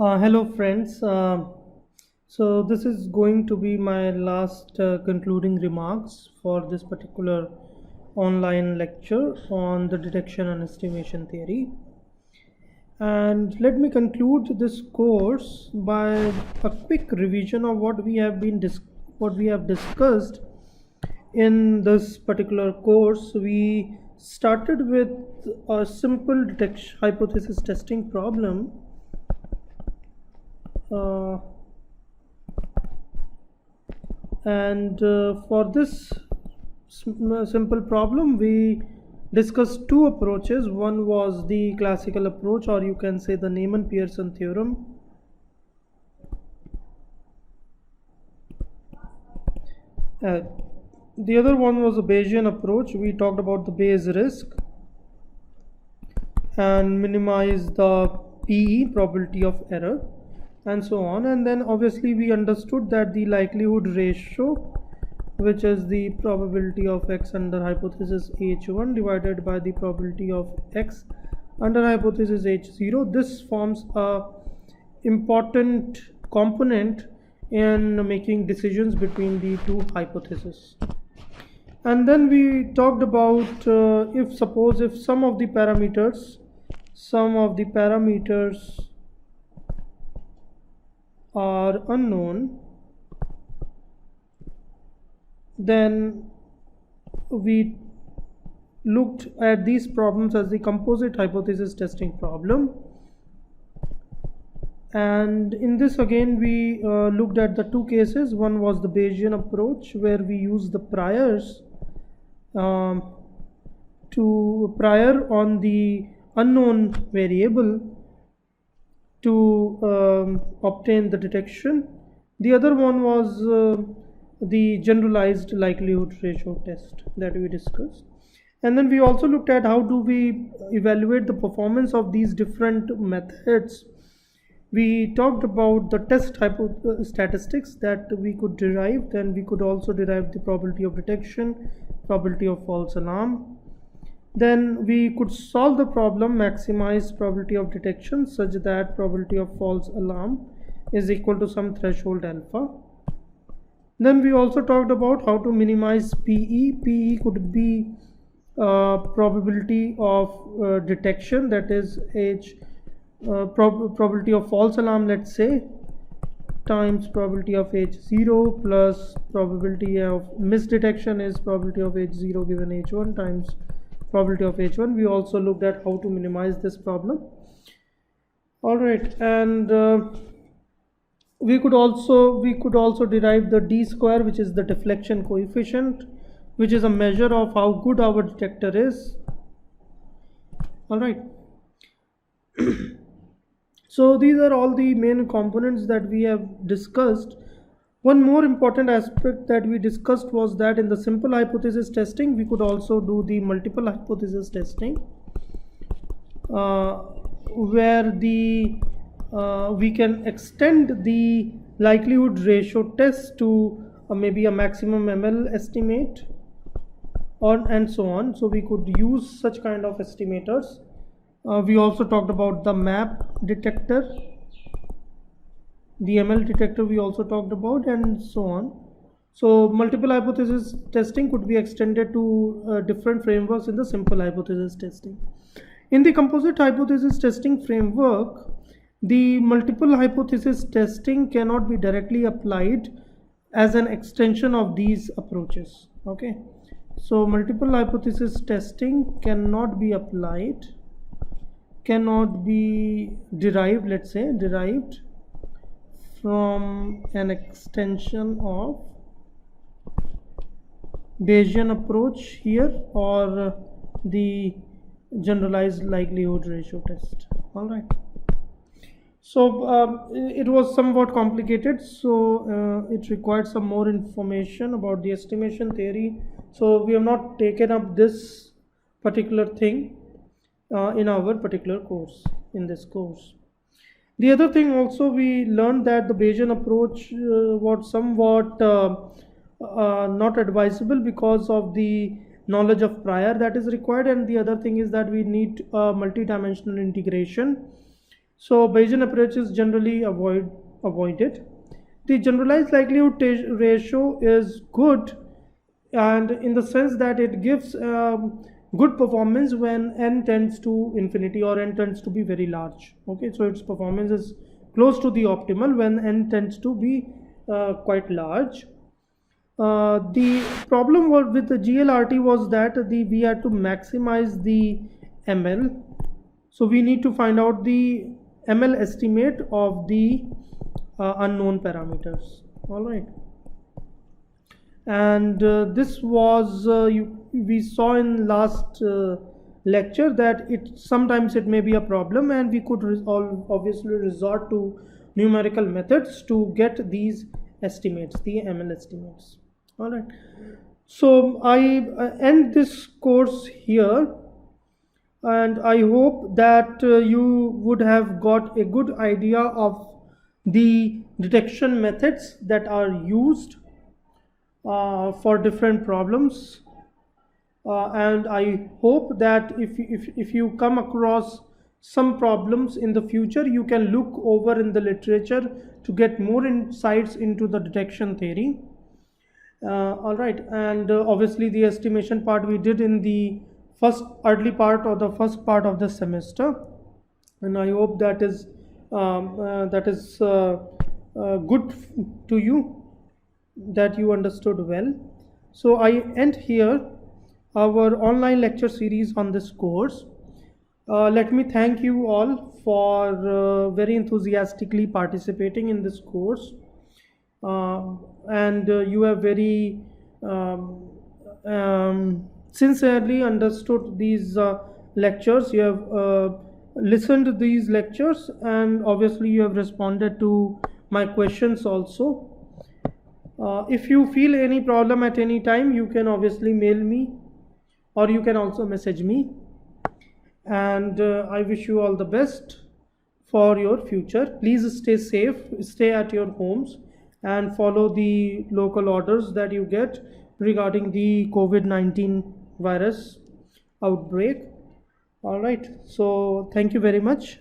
Hello, friends. So, this is going to be my last concluding remarks for this particular online lecture on the detection and estimation theory. And let me conclude this course by a quick revision of what we have discussed in this particular course. We started with a simple detection hypothesis testing problem. Uh, and for this simple problem, we discussed two approaches. One was the classical approach, or you can say the Neyman-Pearson theorem. Uh, the other one was a Bayesian approach. We talked about the Bayes risk and minimize the PE, probability of error, and so on. And then obviously we understood that the likelihood ratio, which is the probability of x under hypothesis h1 divided by the probability of x under hypothesis h0, this forms a important component in making decisions between the two hypotheses. And then we talked about if some of the parameters are unknown, then we looked at these problems as the composite hypothesis testing problem. And in this again we looked at the two cases. One was the Bayesian approach, where we use the priors to prior on the unknown variable to obtain the detection. The other one was the generalized likelihood ratio test that we discussed. And then we also looked at how do we evaluate the performance of these different methods. We talked about the test statistics that we could derive. Then we could also derive the probability of detection, probability of false alarm. Then we could solve the problem, maximize probability of detection such that probability of false alarm is equal to some threshold alpha. Then we also talked about how to minimize PE. PE could be probability of detection, that is probability of false alarm, let's say, times probability of h0 plus probability of misdetection is probability of h0 given h1 times probability of h1. We also looked at how to minimize this problem. All right, and we could also derive the d square, which is the deflection coefficient, which is a measure of how good our detector is. All right. So these are all the main components that we have discussed. One more important aspect that we discussed was that in the simple hypothesis testing, we could also do the multiple hypothesis testing, where we can extend the likelihood ratio test to maybe a maximum ML estimate, and so on. So we could use such kind of estimators. We also talked about the MAP detector, the ML detector we also talked about, and so on. So multiple hypothesis testing could be extended to different frameworks in the simple hypothesis testing. In the composite hypothesis testing framework, the multiple hypothesis testing cannot be directly applied as an extension of these approaches. Okay, so multiple hypothesis testing cannot be derived, let's say, derived from an extension of Bayesian approach here, or the generalized likelihood ratio test. All right. So it was somewhat complicated, so it required some more information about the estimation theory. So we have not taken up this particular thing in our particular course, in this course. The other thing also, we learned that the Bayesian approach was somewhat not advisable because of the knowledge of prior that is required, and the other thing is that we need multi-dimensional integration. So Bayesian approach is generally avoided. The generalized likelihood ratio is good, and in the sense that it gives good performance when n tends to infinity or n tends to be very large. Okay, so its performance is close to the optimal when n tends to be quite large. The problem with the GLRT was that we had to maximize the ML. So we need to find out the ML estimate of the unknown parameters. All right. And this was we saw in last lecture that sometimes it may be a problem, and we could obviously resort to numerical methods to get these estimates, the ML estimates. All right. So I end this course here, and I hope that you would have got a good idea of the detection methods that are used for different problems, and I hope that if you come across some problems in the future, you can look over in the literature to get more insights into the detection theory. All right, and obviously the estimation part we did in the early part or the first part of the semester, and I hope that is good to you, that you understood well. So I end here our online lecture series on this course. Let me thank you all for very enthusiastically participating in this course, and you have very sincerely understood these lectures. You have listened to these lectures, and obviously you have responded to my questions also. If you feel any problem at any time, you can obviously mail me, or you can also message me. And I wish you all the best for your future. Please stay safe, stay at your homes, and follow the local orders that you get regarding the COVID-19 virus outbreak. All right, so thank you very much.